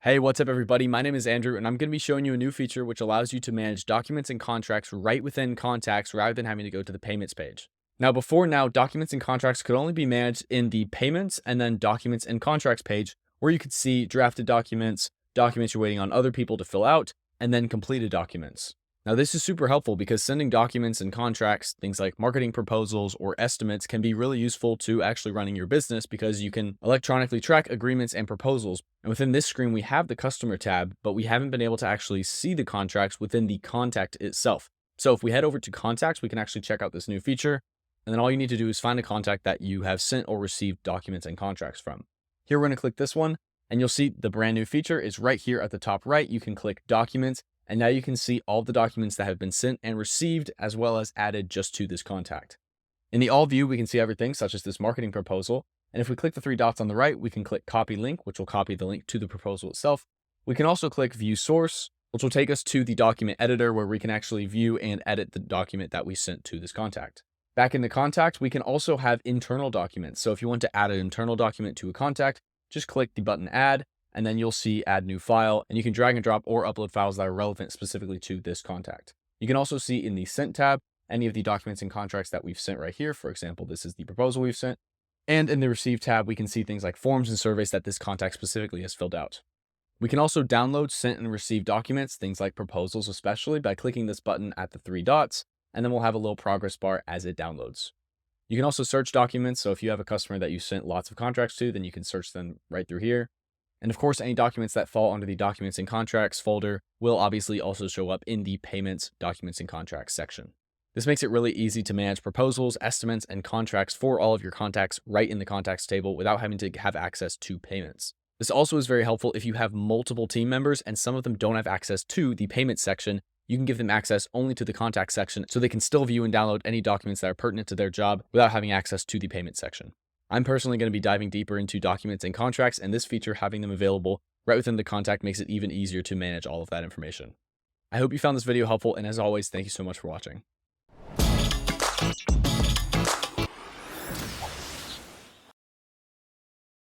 Hey, what's up everybody? My name is Andrew and I'm going to be showing you a new feature which allows you to manage documents and contracts right within contacts rather than having to go to the payments page. Now, before now, documents and contracts could only be managed in the payments and then documents and contracts page where you could see drafted documents, documents you're waiting on other people to fill out, and then completed documents. Now, this is super helpful because sending documents and contracts, things like marketing proposals or estimates, can be really useful to actually running your business because you can electronically track agreements and proposals. And within this screen, we have the customer tab, but we haven't been able to actually see the contracts within the contact itself. So if we head over to contacts, we can actually check out this new feature. And then all you need to do is find a contact that you have sent or received documents and contracts from. Here, we're going to click this one and you'll see the brand new feature is right here at the top right. You can click documents. And now you can see all the documents that have been sent and received, as well as added just to this contact. In the all view, we can see everything such as this marketing proposal. And if we click the three dots on the right, we can click copy link, which will copy the link to the proposal itself. We can also click view source, which will take us to the document editor where we can actually view and edit the document that we sent to this contact. Back in the contact, we can also have internal documents. So if you want to add an internal document to a contact, just click the button add, and then you'll see add new file, and you can drag and drop or upload files that are relevant specifically to this contact. You can also see in the sent tab, any of the documents and contracts that we've sent right here. For example, this is the proposal we've sent. And in the receive tab, we can see things like forms and surveys that this contact specifically has filled out. We can also download, sent, and receive documents, things like proposals, especially by clicking this button at the three dots, and then we'll have a little progress bar as it downloads. You can also search documents. So if you have a customer that you sent lots of contracts to, then you can search them right through here. And of course, any documents that fall under the documents and contracts folder will obviously also show up in the payments, documents, and contracts section. This makes it really easy to manage proposals, estimates, and contracts for all of your contacts right in the contacts table without having to have access to payments. This also is very helpful if you have multiple team members and some of them don't have access to the payments section. You can give them access only to the contact section so they can still view and download any documents that are pertinent to their job without having access to the payment section. I'm personally going to be diving deeper into documents and contracts, and this feature, having them available right within the contact, makes it even easier to manage all of that information. I hope you found this video helpful, and as always, thank you so much for watching.